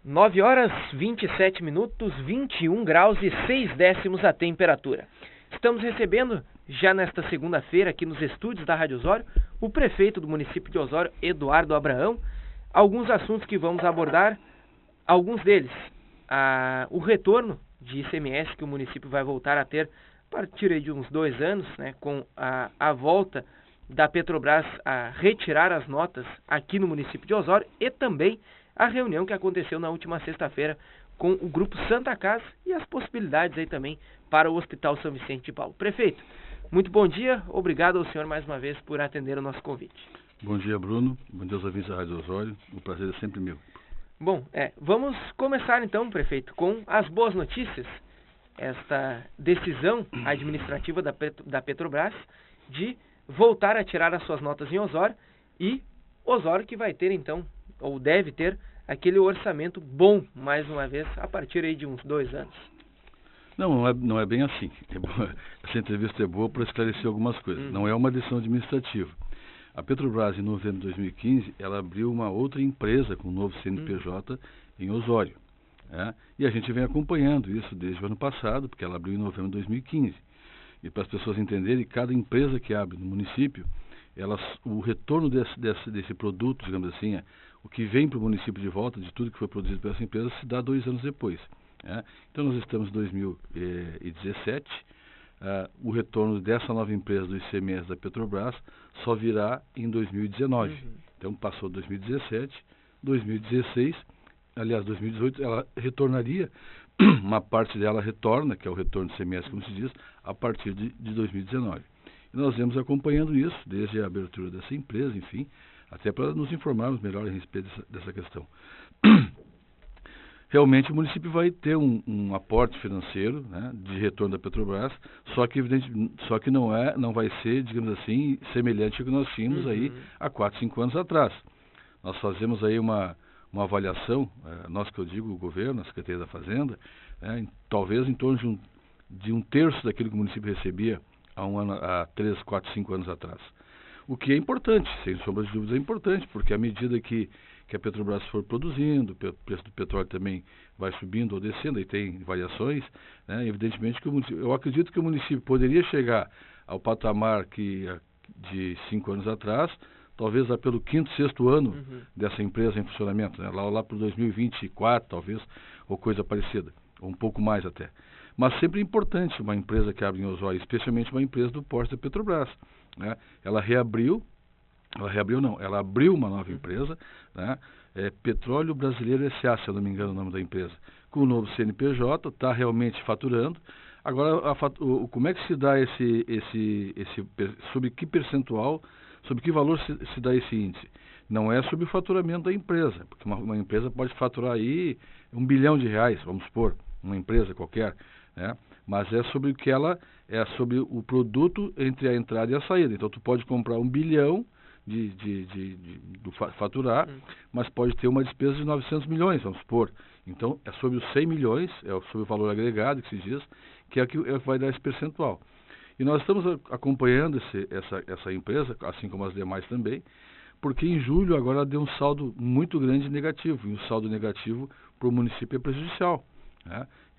9 horas 27 minutos, 21 graus e 6 décimos a temperatura. Estamos recebendo, já nesta segunda-feira, aqui nos estúdios da Rádio Osório, o prefeito do município de Osório, Eduardo Abraão. Alguns assuntos que vamos abordar, alguns deles, o retorno de ICMS que o município vai voltar a ter a partir de uns 2 anos, né, com a volta da Petrobras a retirar as notas aqui no município de Osório, e também a reunião que aconteceu na última sexta-feira com o Grupo Santa Casa e as possibilidades aí também para o Hospital São Vicente de Paulo. Prefeito, muito bom dia, obrigado ao senhor mais uma vez por atender o nosso convite. Bom dia, Bruno, bom dia aos ouvintes da Rádio Osório, o prazer é sempre meu. Bom, vamos começar então, prefeito, com as boas notícias. Esta decisão administrativa da Petrobras de voltar a tirar as suas notas em Osório, e Osório que vai ter então, ou deve ter, aquele orçamento bom, mais uma vez, a partir aí de uns 2 anos. Não é bem assim. Essa entrevista é boa para esclarecer algumas coisas. Não é uma decisão administrativa. A Petrobras, em novembro de 2015, ela abriu uma outra empresa com um novo CNPJ em Osório. E a gente vem acompanhando isso desde o ano passado, porque ela abriu em novembro de 2015. E para as pessoas entenderem, cada empresa que abre no município, o retorno desse produto, digamos assim, o que vem para o município de volta, de tudo que foi produzido por essa empresa, se dá 2 anos depois. Então nós estamos em 2017, o retorno dessa nova empresa do ICMS da Petrobras só virá em 2019. Então passou 2017, 2016, aliás 2018, ela retornaria, uma parte dela retorna, que é o retorno do ICMS, como se diz, a partir de 2019. E nós vemos acompanhando isso, desde a abertura dessa empresa, enfim, até para nos informarmos melhor a respeito dessa questão. Realmente o município vai ter um aporte financeiro, né, de retorno da Petrobras, só que não vai ser, digamos assim, semelhante ao que nós tínhamos aí há 4, 5 anos atrás. Nós fazemos aí uma avaliação, nós que eu digo, o governo, a Secretaria da Fazenda, talvez em torno de um terço daquilo que o município recebia há 3, 4, 5 anos atrás. O que é importante, sem sombra de dúvidas é importante, porque à medida que a Petrobras for produzindo, o preço do petróleo também vai subindo ou descendo, aí tem variações, evidentemente que eu acredito que o município poderia chegar ao patamar de 5 anos atrás, talvez lá pelo 5º, 6º ano dessa empresa em funcionamento, lá para 2024 talvez, ou coisa parecida, ou um pouco mais até. Mas sempre é importante uma empresa que abre em Osório, especialmente uma empresa do porte da Petrobras. Ela abriu uma nova empresa, Petróleo Brasileiro S.A., se eu não me engano o nome da empresa, com o novo CNPJ, está realmente faturando. Agora, como é que se dá sobre que percentual, sobre que valor se dá esse índice? Não é sobre o faturamento da empresa, porque uma empresa pode faturar aí R$1 bilhão, vamos supor, uma empresa qualquer, mas é sobre sobre o produto entre a entrada e a saída. Então tu pode comprar R$1 bilhão do faturar, mas pode ter uma despesa de 900 milhões, vamos supor. Então é sobre os 100 milhões, sobre o valor agregado que se diz, que é que vai dar esse percentual. E nós estamos acompanhando essa empresa, assim como as demais também, porque em julho agora deu um saldo muito grande negativo, e o saldo negativo para o município é prejudicial.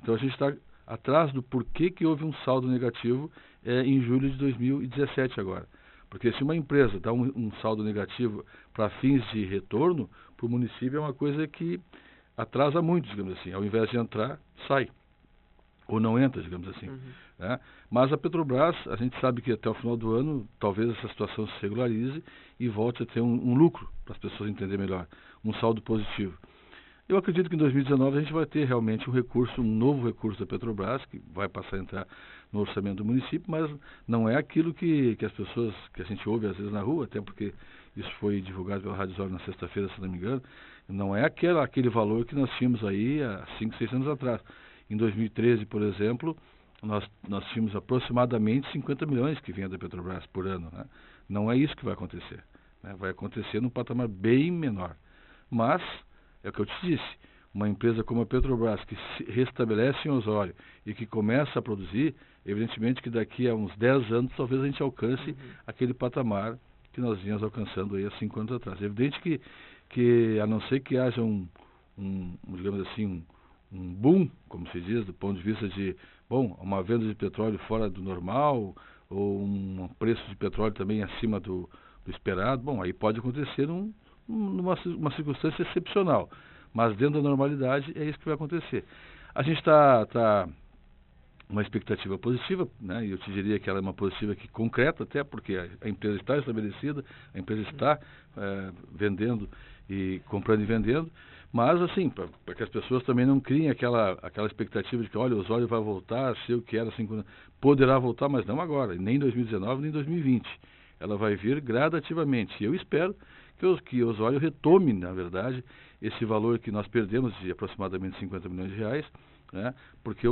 Então a gente está atrás do porquê que houve um saldo negativo em julho de 2017 agora. Porque se uma empresa dá um saldo negativo para fins de retorno, para o município é uma coisa que atrasa muito, digamos assim. Ao invés de entrar, sai. Ou não entra, digamos assim. Mas a Petrobras, a gente sabe que até o final do ano, talvez essa situação se regularize e volte a ter um lucro, para as pessoas entenderem melhor, um saldo positivo. Eu acredito que em 2019 a gente vai ter realmente um novo recurso da Petrobras, que vai passar a entrar no orçamento do município, mas não é aquilo que a gente ouve às vezes na rua, até porque isso foi divulgado pela Rádio Osório na sexta-feira, se não me engano, não é aquele valor que nós tínhamos aí há 5, 6 anos atrás. Em 2013, por exemplo, nós tínhamos aproximadamente 50 milhões que vinha da Petrobras por ano. Não é isso que vai acontecer. Vai acontecer num patamar bem menor. Mas é o que eu te disse, uma empresa como a Petrobras, que se restabelece em Osório e que começa a produzir, evidentemente que daqui a uns 10 anos talvez a gente alcance aquele patamar que nós vínhamos alcançando aí há 5 anos atrás. É evidente que a não ser que haja um digamos assim, um boom, como se diz, do ponto de vista de, uma venda de petróleo fora do normal, ou um preço de petróleo também acima do esperado, aí pode acontecer numa circunstância excepcional. Mas dentro da normalidade é isso que vai acontecer. A gente está uma expectativa positiva, né? E eu te diria que ela é uma positiva que concreta, até porque a empresa está estabelecida, a empresa está vendendo e comprando e vendendo, mas assim, para que as pessoas também não criem aquela expectativa de que, olha, o Osório vai voltar, se eu quero, assim, poderá voltar, mas não agora, nem em 2019, nem em 2020. Ela vai vir gradativamente. E eu espero que o Osório retome, na verdade, esse valor que nós perdemos de aproximadamente 50 milhões de reais, né? Porque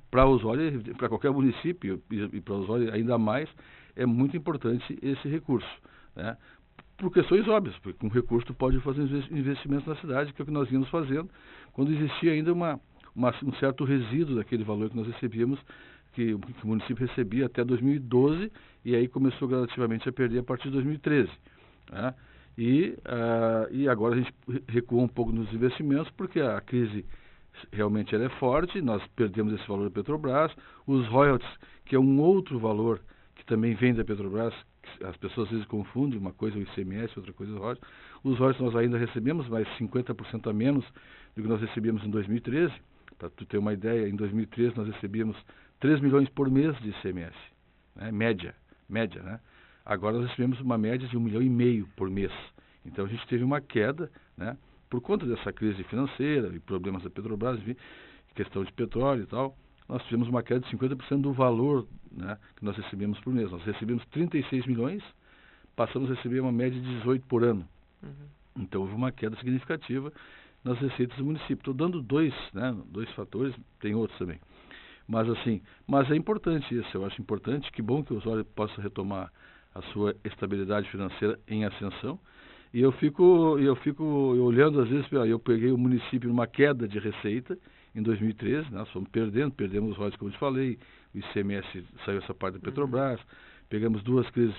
para Osório, para qualquer município, e para Osório ainda mais, é muito importante esse recurso, né? Por questões óbvias, porque com recurso tu pode fazer investimentos na cidade, que é o que nós íamos fazendo, quando existia ainda um certo resíduo daquele valor que nós recebíamos, que o município recebia até 2012, e aí começou gradativamente a perder a partir de 2013. Né? E agora a gente recua um pouco nos investimentos, porque a crise realmente ela é forte, nós perdemos esse valor da Petrobras, os royalties, que é um outro valor que também vem da Petrobras, as pessoas às vezes confundem, uma coisa é o ICMS, outra coisa é o royalties. Os royalties nós ainda recebemos, mas 50% a menos do que nós recebíamos em 2013. Para tu ter uma ideia, em 2013 nós recebíamos 3 milhões por mês de ICMS, né? Média, né? Agora nós recebemos uma média de 1,5 milhão por mês. Então a gente teve uma queda, né? Por conta dessa crise financeira e problemas da Petrobras, enfim, questão de petróleo e tal, nós tivemos uma queda de 50% do valor, né, que nós recebemos por mês. Nós recebemos 36 milhões, passamos a receber uma média de 18 por ano. Então houve uma queda significativa nas receitas do município. Estou dando dois fatores, tem outros também. Mas é importante isso, eu acho importante, que bom que o Osório possa retomar a sua estabilidade financeira em ascensão. E eu fico olhando, às vezes, eu peguei o município numa queda de receita em 2013, nós fomos perdemos os royalties, como eu te falei, o ICMS saiu essa parte da Petrobras, pegamos duas crises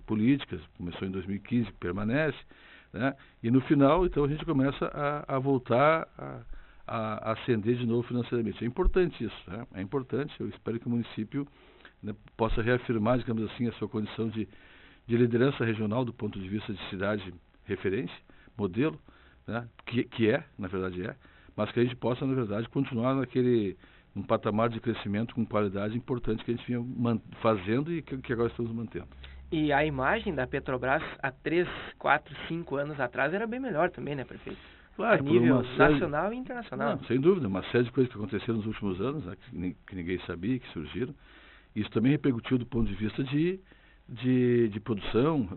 políticas, começou em 2015, que permanece, né? E no final, então, a gente começa a voltar a ascender de novo financeiramente. É importante isso, né? É importante, eu espero que o município, né, possa reafirmar, digamos assim, a sua condição de liderança regional do ponto de vista de cidade referência, modelo, né, na verdade mas que a gente possa, na verdade, continuar num patamar de crescimento com qualidade importante que a gente vinha fazendo e que agora estamos mantendo. E a imagem da Petrobras há 3, 4, 5 anos atrás era bem melhor também, né, prefeito? Claro, a nível nacional e internacional. Não, sem dúvida, uma série de coisas que aconteceram nos últimos anos, né, que ninguém sabia, que surgiram. Isso também repercutiu do ponto de vista de produção,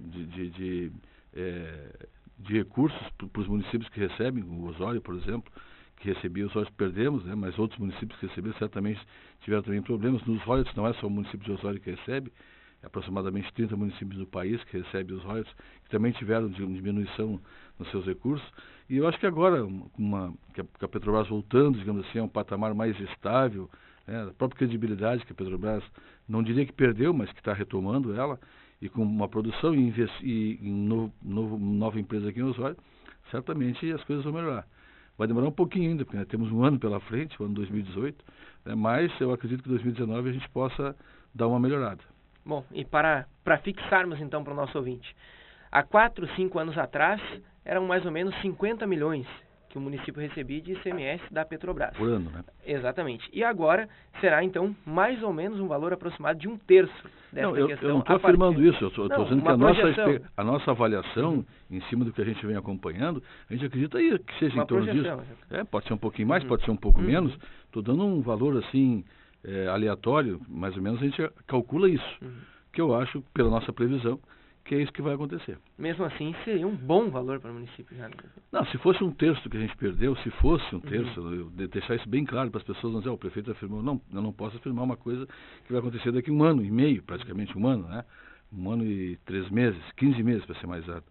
de recursos para os municípios que recebem, o Osório, por exemplo, que recebia, os Osórios perdemos, né, mas outros municípios que receberam certamente tiveram também problemas. Nos royalties não é só o município de Osório que recebe, é aproximadamente 30 municípios do país que recebem os royalties, que também tiveram diminuição nos seus recursos. E eu acho que agora, que a Petrobras voltando, digamos assim, a um patamar mais estável, né, a própria credibilidade que a Petrobras, não diria que perdeu, mas que está retomando ela, e com uma produção e nova empresa aqui em Osório, certamente as coisas vão melhorar. Vai demorar um pouquinho ainda, porque, né, temos um ano pela frente, o ano 2018, né, mas eu acredito que em 2019 a gente possa dar uma melhorada. Bom, e para fixarmos então para o nosso ouvinte, há 4, 5 anos atrás eram mais ou menos 50 milhões que o município recebia de ICMS da Petrobras. Por ano, né? Exatamente. E agora será, então, mais ou menos um valor aproximado de 1/3 dessa questão. Eu não estou afirmando isso, eu estou dizendo que a nossa avaliação, em cima do que a gente vem acompanhando, a gente acredita aí que seja em torno disso. Pode ser um pouquinho mais, pode ser um pouco menos. Estou dando um valor assim, aleatório, mais ou menos a gente calcula isso. Que eu acho, pela nossa previsão, que é isso que vai acontecer. Mesmo assim, seria um bom valor para o município já. Não, se fosse 1/3 do que a gente perdeu, se fosse 1/3, eu deixar isso bem claro para as pessoas, não dizer, o prefeito afirmou, não, eu não posso afirmar uma coisa que vai acontecer daqui 1 ano e meio, praticamente 1 ano, né? 1 ano e 3 meses, 15 meses para ser mais exato.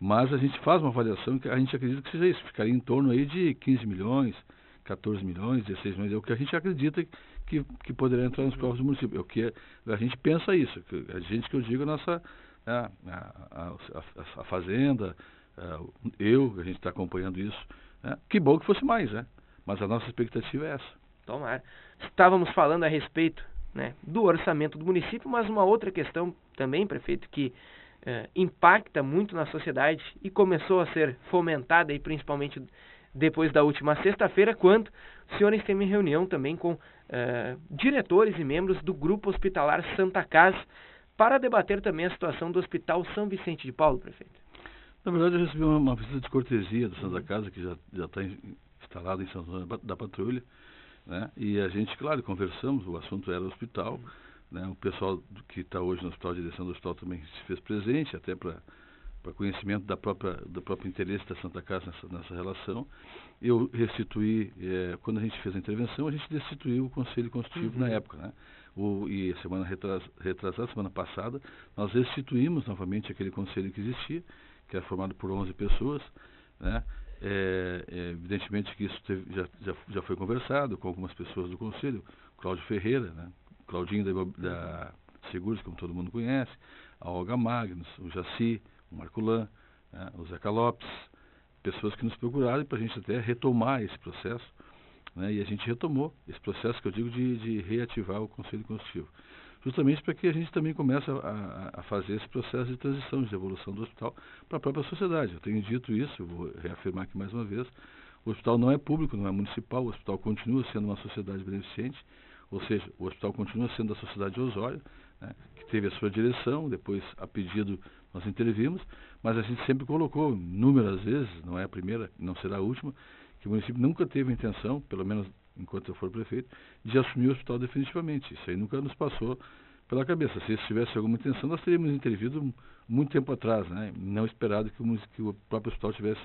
Mas a gente faz uma avaliação que a gente acredita que seja isso, ficaria em torno aí de 15 milhões, 14 milhões, 16 milhões, é o que a gente acredita que poderia entrar nos cofres do município. É o que a gente pensa isso, a gente que eu digo, a Fazenda, a gente está acompanhando isso, né? Que bom que fosse mais, né? Mas a nossa expectativa é essa. Tomara. Estávamos falando a respeito, né, do orçamento do município, mas uma outra questão também, prefeito, que impacta muito na sociedade e começou a ser fomentada, aí, principalmente depois da última sexta-feira, quando o senhor esteve em reunião também com diretores e membros do Grupo Hospitalar Santa Casa para debater também a situação do Hospital São Vicente de Paulo, prefeito. Na verdade, eu recebi uma visita de cortesia do Santa Casa, que já está instalado em São Antônio da Patrulha, né? E a gente, claro, conversamos, o assunto era o hospital, né? O pessoal que está hoje no hospital, a direção do hospital também se fez presente, até para conhecimento do próprio interesse da Santa Casa nessa relação. Eu restituí, quando a gente fez a intervenção, a gente destituiu o Conselho Consultivo na época, né? E a semana retrasada, semana passada, nós restituímos novamente aquele conselho que existia, que era formado por 11 pessoas, né? Evidentemente que isso já foi conversado com algumas pessoas do Conselho, Cláudio Ferreira, né? Claudinho da Seguros, como todo mundo conhece, a Olga Magnus, o Jaci, o Marcolan, né? O Zeca Lopes, pessoas que nos procuraram para a gente até retomar esse processo, né? E a gente retomou esse processo que eu digo de reativar o Conselho Consultivo. Justamente para que a gente também comece a fazer esse processo de transição, de evolução do hospital para a própria sociedade. Eu tenho dito isso, eu vou reafirmar aqui mais uma vez, o hospital não é público, não é municipal, o hospital continua sendo uma sociedade beneficente, ou seja, o hospital continua sendo da sociedade de Osório, né, que teve a sua direção, depois a pedido nós intervimos, mas a gente sempre colocou, inúmeras vezes, não é a primeira, não será a última, que o município nunca teve a intenção, pelo menos enquanto eu for prefeito, de assumir o hospital definitivamente. Isso aí nunca nos passou pela cabeça. Se tivesse alguma intenção, nós teríamos intervido muito tempo atrás, né? Não esperado que o próprio hospital tivesse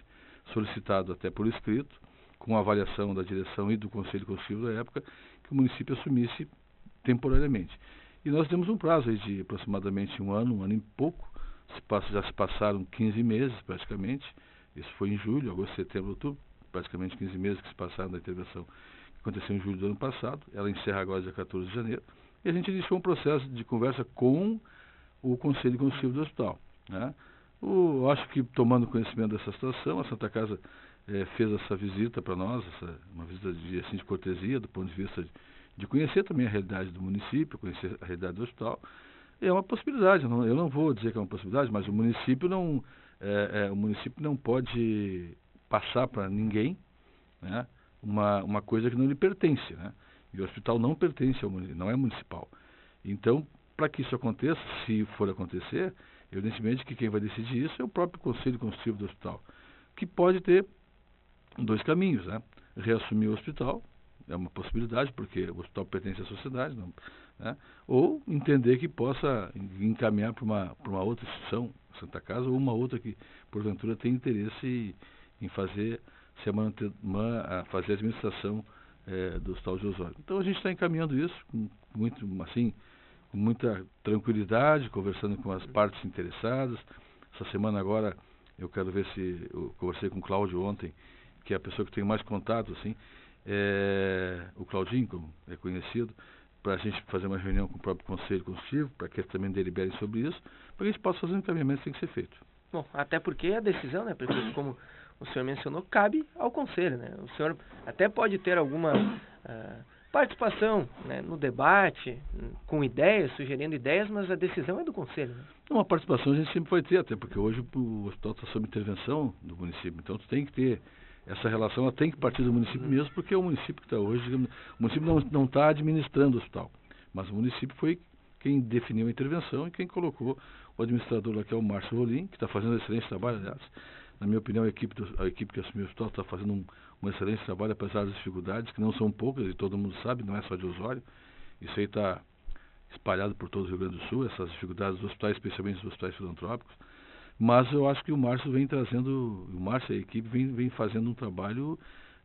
solicitado, até por escrito, com a avaliação da direção e do Conselho Consultivo da época, que o município assumisse temporariamente. E nós temos um prazo aí de aproximadamente um ano e pouco, já se passaram 15 meses praticamente, isso foi em julho, agosto, setembro, outubro, praticamente 15 meses que se passaram da intervenção que aconteceu em julho do ano passado, ela encerra agora dia 14 de janeiro, e a gente iniciou um processo de conversa com o Conselho Consultivo do Hospital, né? Eu acho que, tomando conhecimento dessa situação, a Santa Casa fez essa visita para nós, uma visita de cortesia, do ponto de vista de conhecer também a realidade do município, conhecer a realidade do hospital. É uma possibilidade, eu não vou dizer que é uma possibilidade, mas o município não pode passar para ninguém, né, uma coisa que não lhe pertence, né? E o hospital não pertence ao município, não é municipal. Então, para que isso aconteça, se for acontecer, evidentemente que quem vai decidir isso é o próprio Conselho Consultivo do Hospital, que pode ter dois caminhos, né? Reassumir o hospital, é uma possibilidade, porque o hospital pertence à sociedade, não, né? Ou entender que possa encaminhar para uma outra instituição, Santa Casa, ou uma outra que, porventura, tem interesse em fazer a administração do Hospital de Osório. Então a gente está encaminhando isso com muita tranquilidade, conversando com as partes interessadas. Essa semana agora eu quero ver se eu conversei com o Cláudio ontem, que é a pessoa que tem mais contato, assim, o Claudinho, como é conhecido, para a gente fazer uma reunião com o próprio Conselho Consultivo, para que eles também deliberem sobre isso, para que a gente possa fazer um encaminhamento que tem que ser feito. Bom, até porque a decisão, né, prefeito, como o senhor mencionou, cabe ao Conselho, né? O senhor até pode ter alguma participação, né, no debate, com ideias, sugerindo ideias, mas a decisão é do Conselho, né? Uma participação a gente sempre vai ter, até porque hoje o hospital está sob intervenção do município, então tu tem que ter essa relação, ela tem que partir do município mesmo, porque é o município que está hoje, digamos, o município não está administrando o hospital, mas o município foi quem definiu a intervenção e quem colocou o administrador lá, que é o Márcio Rolim, que está fazendo um excelente trabalho, aliás. Na minha opinião, a equipe que assumiu o hospital está fazendo um excelente trabalho, apesar das dificuldades, que não são poucas, e todo mundo sabe, não é só de Osório. Isso aí está espalhado por todo o Rio Grande do Sul, essas dificuldades dos hospitais, especialmente dos hospitais filantrópicos. Mas eu acho que o Márcio e a equipe vem fazendo um trabalho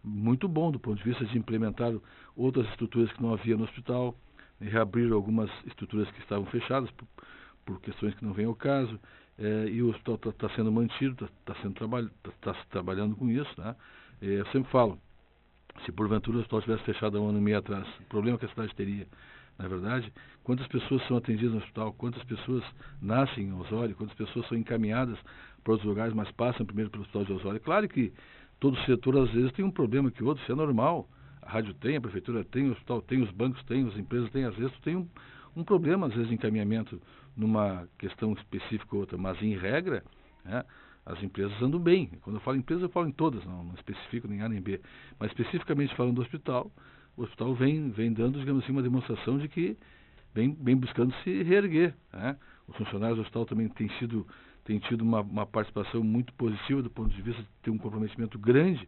muito bom do ponto de vista de implementar outras estruturas que não havia no hospital, reabrir algumas estruturas que estavam fechadas por questões que não vêm ao caso, e o hospital está sendo mantido, está trabalhando com isso, né? Eu sempre falo, se porventura o hospital tivesse fechado há 1 ano e meio atrás, o problema que a cidade teria, na verdade, quantas pessoas são atendidas no hospital, quantas pessoas nascem em Osório, quantas pessoas são encaminhadas para outros lugares, mas passam primeiro pelo hospital de Osório. Claro que todo setor às vezes tem um problema que o outro, isso é normal. A rádio tem, a prefeitura tem, o hospital tem, os bancos têm, as empresas têm, às vezes tu tem um problema, às vezes, de encaminhamento numa questão específica ou outra, mas em regra, né, as empresas andam bem. Quando eu falo empresa, eu falo em todas, não especifico nem A nem B. Mas especificamente falando do hospital, o hospital vem dando, digamos assim, uma demonstração de que vem buscando se reerguer, né? Os funcionários do hospital também têm tido uma participação muito positiva do ponto de vista de ter um comprometimento grande.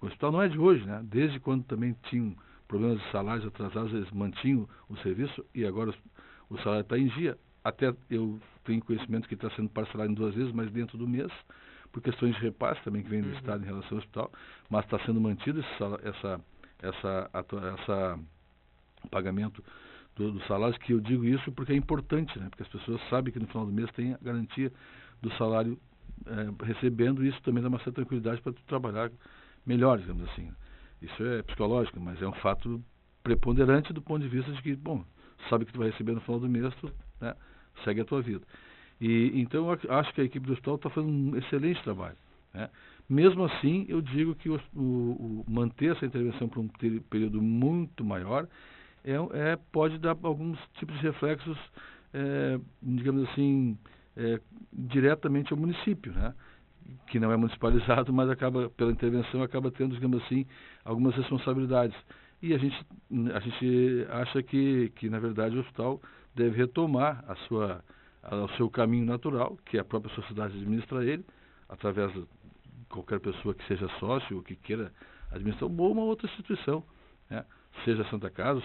O hospital não é de hoje, né? Desde quando também tinham problemas de salários atrasados, eles mantinham o serviço e agora o salário está em dia. Até eu tenho conhecimento que está sendo parcelado em 2 vezes, mas dentro do mês, por questões de repasse também que vem do Estado em relação ao hospital, mas está sendo mantido essa pagamento dos salários, que eu digo isso porque é importante, né? Porque as pessoas sabem que no final do mês tem a garantia do salário recebendo, isso também dá uma certa tranquilidade para tu trabalhar melhor, digamos assim. Isso é psicológico, mas é um fato preponderante do ponto de vista de que, bom, sabe que tu vai receber no final do mês, tu, né, segue a tua vida. E então eu acho que a equipe do hospital está fazendo um excelente trabalho, né? Mesmo assim, eu digo que manter essa intervenção por um período muito maior pode dar alguns tipos de reflexos, digamos assim, diretamente ao município, né? Que não é municipalizado, mas pela intervenção acaba tendo, digamos assim, algumas responsabilidades. E a gente acha que na verdade o hospital deve retomar o seu caminho natural, que a própria sociedade administra ele, através de qualquer pessoa que seja sócio ou que queira administrar uma outra instituição, né? Seja Santa Casa,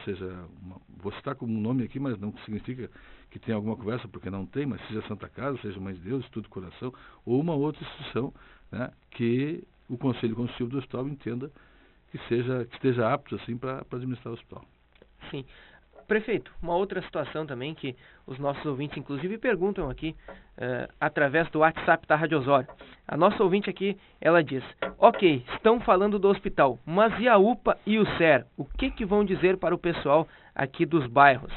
vou citar como um nome aqui, mas não significa que tenha alguma conversa, porque não tem, mas seja Santa Casa, seja Mãe de Deus, Estudo do Coração, ou uma outra instituição, né, que o Conselho Consultivo do Hospital entenda que esteja apto assim para administrar o hospital. Sim. Prefeito, uma outra situação também que os nossos ouvintes inclusive perguntam aqui através do WhatsApp da Rádio Osório. A nossa ouvinte aqui, ela diz: ok, estão falando do hospital, mas e a UPA e o SER? O que vão dizer para o pessoal aqui dos bairros?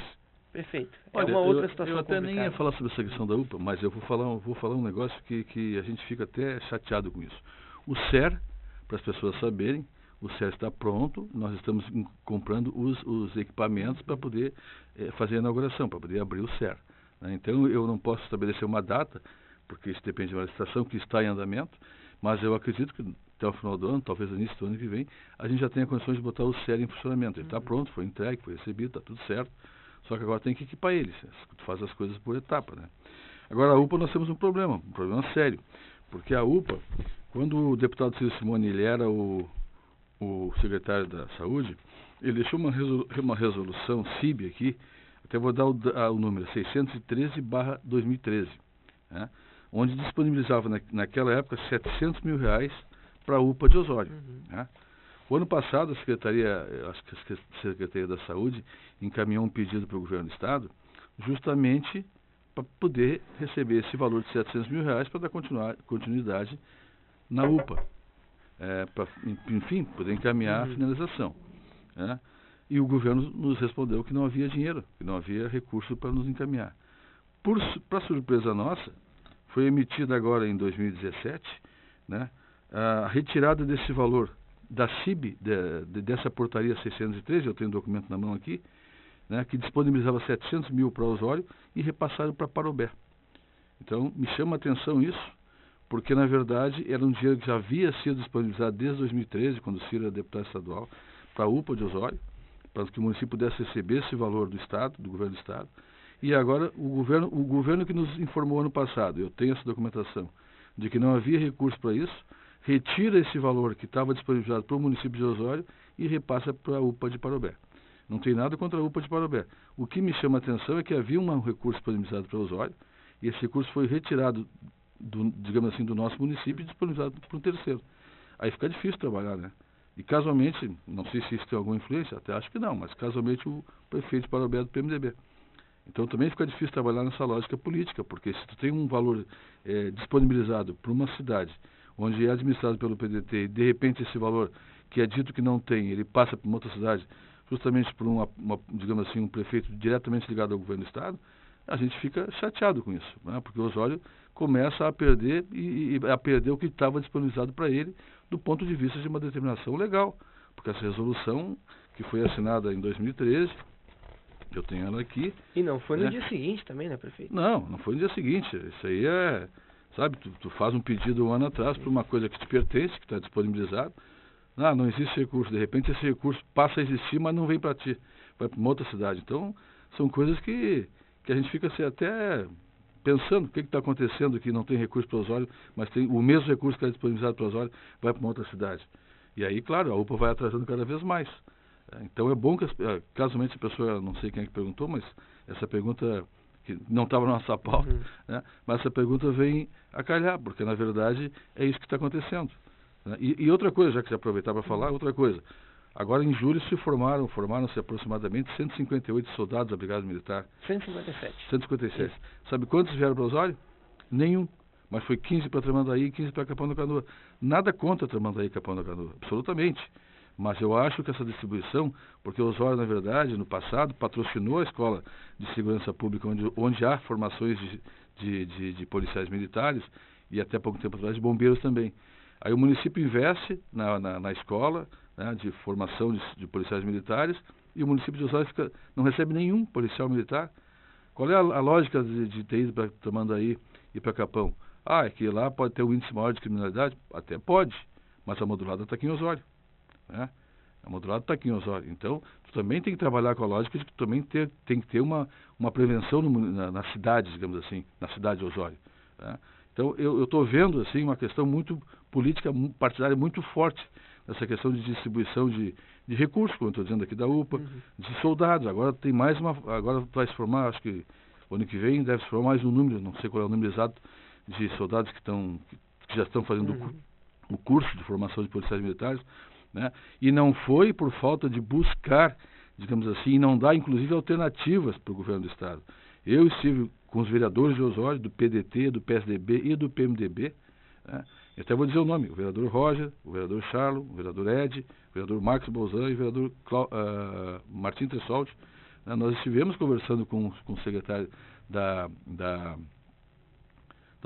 Prefeito, olha, uma outra situação eu até complicada. nem ia falar sobre essa questão da UPA, mas eu vou falar um negócio que a gente fica até chateado com isso. O SER, para as pessoas saberem, o SER está pronto, nós estamos comprando os equipamentos para poder fazer a inauguração, para poder abrir o SER, né? Então eu não posso estabelecer uma data, porque isso depende de uma licitação que está em andamento, mas eu acredito que até o final do ano, talvez no início do ano que vem, a gente já tenha condições de botar o SER em funcionamento. Ele está pronto, foi entregue, foi recebido, está tudo certo, só que agora tem que equipar ele, tu faz as coisas por etapa, né? Agora a UPA nós temos um problema sério, porque a UPA, quando o deputado Ciro Simone ele era o secretário da Saúde, ele deixou uma resolução CIB aqui, até vou dar o número, 613/2013, né, onde disponibilizava naquela época R$700 mil para a UPA de Osório. Né. O ano passado, a Secretaria da Saúde encaminhou um pedido para o governo do Estado, justamente para poder receber esse valor de R$700 mil para dar continuidade na UPA. Para, enfim, poder encaminhar a finalização, né? E o governo nos respondeu que não havia dinheiro, que não havia recurso para nos encaminhar. Para surpresa nossa, foi emitida agora em 2017, né, a retirada desse valor da CIB, dessa portaria 613, eu tenho um documento na mão aqui, né, que disponibilizava R$700 mil para Osório e repassaram para Parobé. Então, me chama a atenção isso, porque, na verdade, era um dinheiro que já havia sido disponibilizado desde 2013, quando o Ciro era deputado estadual, para a UPA de Osório, para que o município pudesse receber esse valor do Estado, do governo do Estado. E agora, o governo que nos informou ano passado, eu tenho essa documentação, de que não havia recurso para isso, retira esse valor que estava disponibilizado para o município de Osório e repassa para a UPA de Parobé. Não tem nada contra a UPA de Parobé. O que me chama a atenção é que havia um recurso disponibilizado para Osório, e esse recurso foi retirado digamos assim, do nosso município e disponibilizado para um terceiro. Aí fica difícil trabalhar, né? E casualmente, não sei se isso tem alguma influência, até acho que não, mas casualmente o prefeito de Parobé é do PMDB. Então também fica difícil trabalhar nessa lógica política, porque se tu tem um valor disponibilizado para uma cidade onde é administrado pelo PDT e de repente esse valor que é dito que não tem, ele passa para uma outra cidade justamente por digamos assim, um prefeito diretamente ligado ao governo do Estado, a gente fica chateado com isso, né? Porque o Osório começa a perder e a perder o que estava disponibilizado para ele do ponto de vista de uma determinação legal. Porque essa resolução, que foi assinada em 2013, eu tenho ela aqui. E não foi no dia seguinte também, né, prefeito? Não foi no dia seguinte. Isso aí é, sabe, tu faz um pedido um ano atrás para uma coisa que te pertence, que está disponibilizado. Não existe recurso. De repente esse recurso passa a existir, mas não vem para ti. Vai para uma outra cidade. Então, são coisas que a gente fica assim, até pensando o que está acontecendo aqui. Não tem recurso para Osório, mas tem o mesmo recurso que é disponibilizado para Osório, vai para uma outra cidade. E aí, claro, a UPA vai atrasando cada vez mais. Então é bom que, casualmente, a pessoa, não sei quem é que perguntou, mas essa pergunta que não estava na nossa pauta, né? Mas essa pergunta vem a calhar, porque na verdade é isso que está acontecendo. Né? E outra coisa, já que você aproveitar para falar, outra coisa. Agora em julho formaram-se aproximadamente 158 soldados da Brigada Militar. 157. Sabe quantos vieram para Osório? Nenhum. Mas foi 15 para Tramandaí e 15 para Capão da Canoa. Nada contra Tramandaí e Capão da Canoa, absolutamente. Mas eu acho que essa distribuição, porque o Osório, na verdade, no passado, patrocinou a Escola de Segurança Pública, onde há formações de policiais militares e até pouco tempo atrás de bombeiros também. Aí o município investe na escola, né, de formação de policiais militares, e o município de Osório não recebe nenhum policial militar. Qual é a lógica de ter ido para Tramandaí e para Capão? É que lá pode ter um índice maior de criminalidade? Até pode, mas a modulada está aqui em Osório. Né? A modulada está aqui em Osório. Então, tu também tem que trabalhar com a lógica de que tu também tem que ter uma prevenção na cidade, digamos assim, na cidade de Osório. Né? Então, eu estou vendo assim, uma questão muito política, partidária muito forte nessa questão de distribuição de recursos, como eu estou dizendo aqui da UPA, de soldados. Agora tem mais agora vai se formar, acho que o ano que vem deve se formar mais um número, não sei qual é o número exato, de soldados que já estão fazendo o curso de formação de policiais militares, né? E não foi por falta de buscar, digamos assim, e não dar inclusive alternativas para o governo do Estado. Eu estive com os vereadores de Osório, do PDT, do PSDB e do PMDB, né? Eu até vou dizer o nome: o vereador Roger, o vereador Charlo, o vereador Ed, o vereador Marcos Bolzan e o vereador Martim Tressoldi. Né? Nós estivemos conversando com o secretário da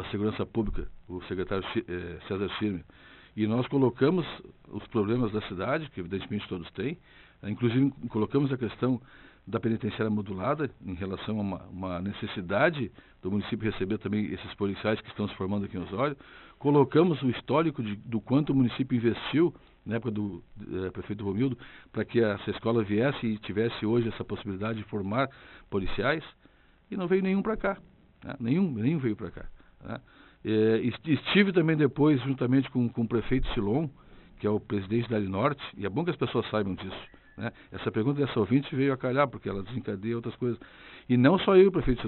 Segurança Pública, o secretário César Schirmer, e nós colocamos os problemas da cidade, que evidentemente todos têm, inclusive colocamos a questão da penitenciária modulada em relação a uma necessidade do município receber também esses policiais que estão se formando aqui em Osório. Colocamos o histórico do quanto o município investiu na época do prefeito Romildo para que essa escola viesse e tivesse hoje essa possibilidade de formar policiais, e não veio nenhum para cá, né? Nenhum veio para cá. Né? Estive também depois juntamente com o prefeito Silon, que é o presidente da Alinorte, e é bom que as pessoas saibam disso, né? Essa pergunta dessa ouvinte veio a calhar, porque ela desencadeia outras coisas. E não só eu e o prefeito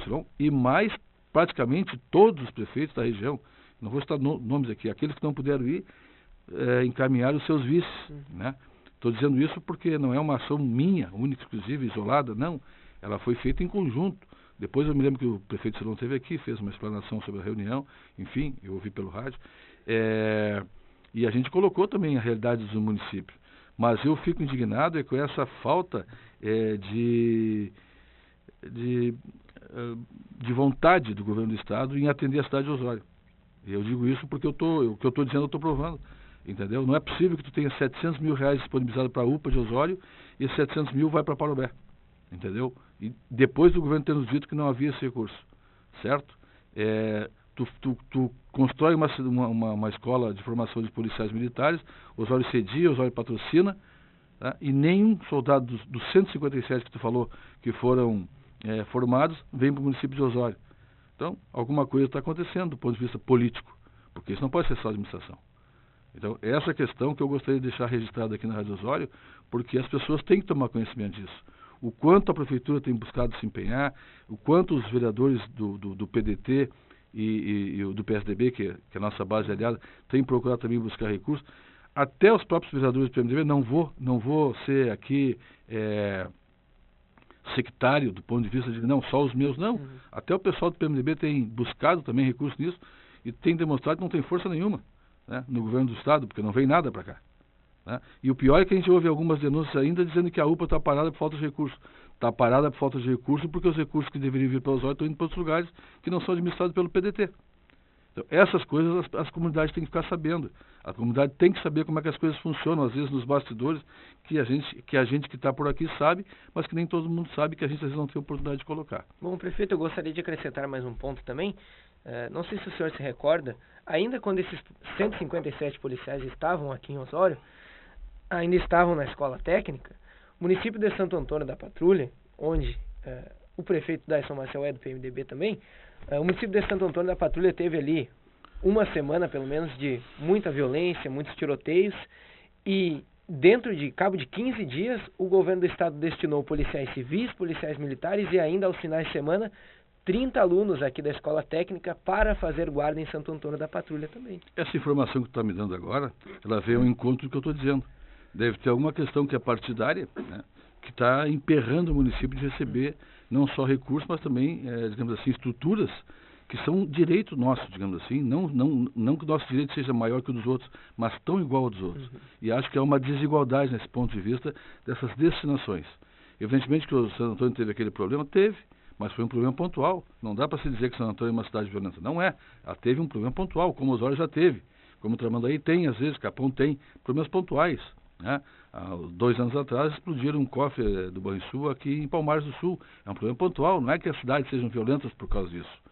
Silon, e mais praticamente todos os prefeitos da região, não vou citar nomes aqui, aqueles que não puderam ir, encaminharam os seus vices. Né? Estou dizendo isso porque não é uma ação minha, única, exclusiva, isolada, não. Ela foi feita em conjunto. Depois eu me lembro que o prefeito Silon esteve aqui, fez uma explanação sobre a reunião, enfim, eu ouvi pelo rádio, e a gente colocou também a realidade do município. Mas eu fico indignado com essa falta de vontade do governo do Estado em atender a cidade de Osório. E eu digo isso porque o que eu estou dizendo eu estou provando. Entendeu? Não é possível que tu tenha 700 mil reais disponibilizados para a UPA de Osório e 700 mil vai para Parobé. Entendeu? E depois do governo ter nos dito que não havia esse recurso. Certo? Tu constrói uma escola de formação de policiais militares, Osório cedia, Osório patrocina, tá? E nenhum soldado dos 157 que tu falou que foram formados vem para o município de Osório. Então, alguma coisa está acontecendo do ponto de vista político, porque isso não pode ser só administração. Então, essa questão que eu gostaria de deixar registrada aqui na Rádio Osório, porque as pessoas têm que tomar conhecimento disso. O quanto a prefeitura tem buscado se empenhar, o quanto os vereadores do PDT e do PSDB, que é a nossa base aliada, têm procurado também buscar recursos. Até os próprios vereadores do PMDB, não vou ser aqui sectário do ponto de vista de não, só os meus, não. Até o pessoal do PMDB tem buscado também recursos nisso e tem demonstrado que não tem força nenhuma, né, no governo do Estado, porque não vem nada para cá. né? E o pior é que a gente ouve algumas denúncias ainda dizendo que a UPA está parada por falta de recurso. Está parada por falta de recurso porque os recursos que deveriam vir para Osório estão indo para outros lugares que não são administrados pelo PDT. Então, essas coisas as comunidades têm que ficar sabendo. A comunidade tem que saber como é que as coisas funcionam, às vezes nos bastidores, que a gente que está por aqui sabe, mas que nem todo mundo sabe, que a gente às vezes não tem oportunidade de colocar. Bom, prefeito, eu gostaria de acrescentar mais um ponto também. Não sei se o senhor se recorda, ainda quando esses 157 policiais estavam aqui em Osório, ainda estavam na escola técnica, o município de Santo Antônio da Patrulha, onde o prefeito Daison Maciel é do PMDB também, o município de Santo Antônio da Patrulha teve ali uma semana, pelo menos, de muita violência, muitos tiroteios, e dentro de cabo de 15 dias, o governo do estado destinou policiais civis, policiais militares e ainda aos finais de semana, 30 alunos aqui da escola técnica para fazer guarda em Santo Antônio da Patrulha também. Essa informação que tu está me dando agora, ela veio ao encontro do que eu estou dizendo. Deve ter alguma questão que é partidária, né, que está emperrando o município de receber não só recursos, mas também, digamos assim, estruturas que são direito nosso, digamos assim, não que o nosso direito seja maior que o dos outros, mas tão igual ao dos outros. E acho que há uma desigualdade nesse ponto de vista dessas destinações. Evidentemente que o Santo Antônio teve aquele problema, teve, mas foi um problema pontual. Não dá para se dizer que Santo Antônio é uma cidade violenta. Não é. Ela teve um problema pontual, como Osório já teve, como Tramandaí tem, às vezes, Capão tem, problemas pontuais. Né? Há 2 anos atrás explodiram um cofre do Banrisul aqui em Palmares do Sul. É um problema pontual, não é que as cidades sejam violentas por causa disso.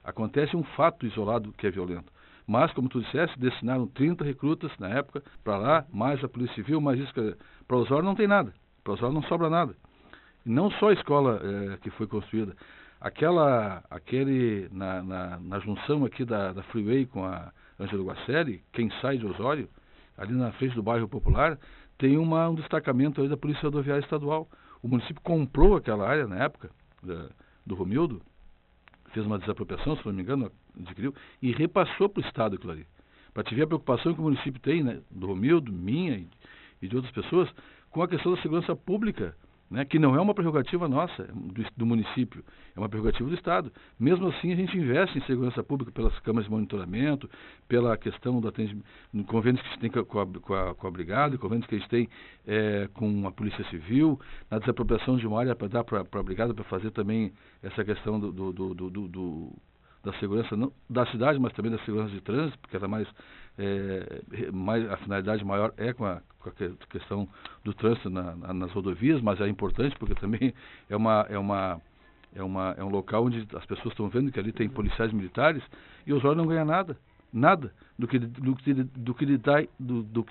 Acontece um fato isolado que é violento. Mas, como tu disseste, destinaram 30 recrutas na época para lá, mais a Polícia Civil, mais isso. Para Osório não tem nada. Para Osório não sobra nada. E não só a escola que foi construída. Na junção aqui da Freeway com a Ângelo Guarcelli, quem sai de Osório, ali na frente do bairro Popular, tem um destacamento aí da Polícia Rodoviária Estadual. O município comprou aquela área na época do Romildo, fez uma desapropriação, se não me engano, adquiriu, e repassou para o Estado aquilo ali. Para te ver a preocupação que o município tem, né, do Romildo, minha e de outras pessoas, com a questão da segurança pública, né, que não é uma prerrogativa nossa, do município, é uma prerrogativa do Estado. Mesmo assim, a gente investe em segurança pública pelas câmaras de monitoramento, pela questão do atendimento, convênios que a gente tem com a Brigada, convênios que a gente tem com a Polícia Civil, na desapropriação de uma área para dar para a Brigada, para fazer também essa questão da segurança, não da cidade, mas também da segurança de trânsito, porque era a finalidade maior é com a questão do trânsito nas rodovias, mas é importante porque também é um local onde as pessoas estão vendo que ali tem policiais militares e o Osório não ganha nada do que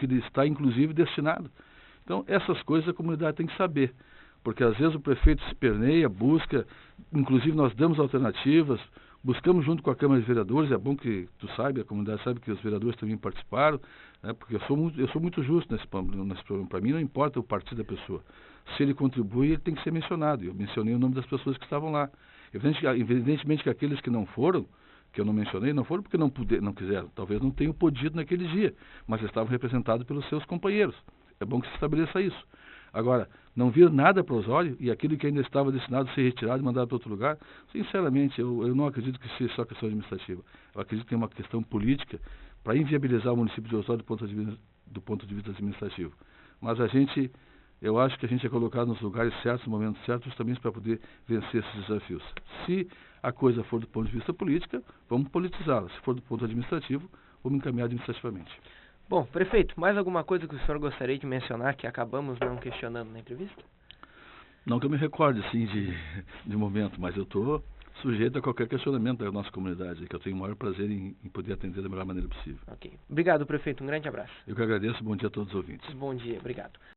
ele está inclusive destinado. Então essas coisas a comunidade tem que saber, porque às vezes o prefeito se perneia, busca, inclusive nós damos alternativas, buscamos junto com a Câmara de Vereadores, é bom que tu saiba, a comunidade sabe que os vereadores também participaram, né, porque eu sou muito justo nesse problema. Para mim não importa o partido da pessoa. Se ele contribui, ele tem que ser mencionado. Eu mencionei o nome das pessoas que estavam lá. Evidentemente que aqueles que não foram, que eu não mencionei, não foram porque não quiseram. Talvez não tenham podido naquele dia, mas estavam representados pelos seus companheiros. É bom que se estabeleça isso. Agora, não vir nada para Osório e aquilo que ainda estava destinado a ser retirado e mandado para outro lugar, sinceramente, eu não acredito que seja só questão administrativa. Eu acredito que é uma questão política para inviabilizar o município de Osório do ponto de vista administrativo. Mas eu acho que a gente é colocado nos lugares certos, nos momentos certos, justamente para poder vencer esses desafios. Se a coisa for do ponto de vista política, vamos politizá-la. Se for do ponto administrativo, vamos encaminhar administrativamente. Bom, prefeito, mais alguma coisa que o senhor gostaria de mencionar que acabamos não questionando na entrevista? Não que eu me recorde, assim, de momento, mas eu estou sujeito a qualquer questionamento da nossa comunidade, que eu tenho o maior prazer em poder atender da melhor maneira possível. Ok. Obrigado, prefeito. Um grande abraço. Eu que agradeço. Bom dia a todos os ouvintes. Bom dia. Obrigado.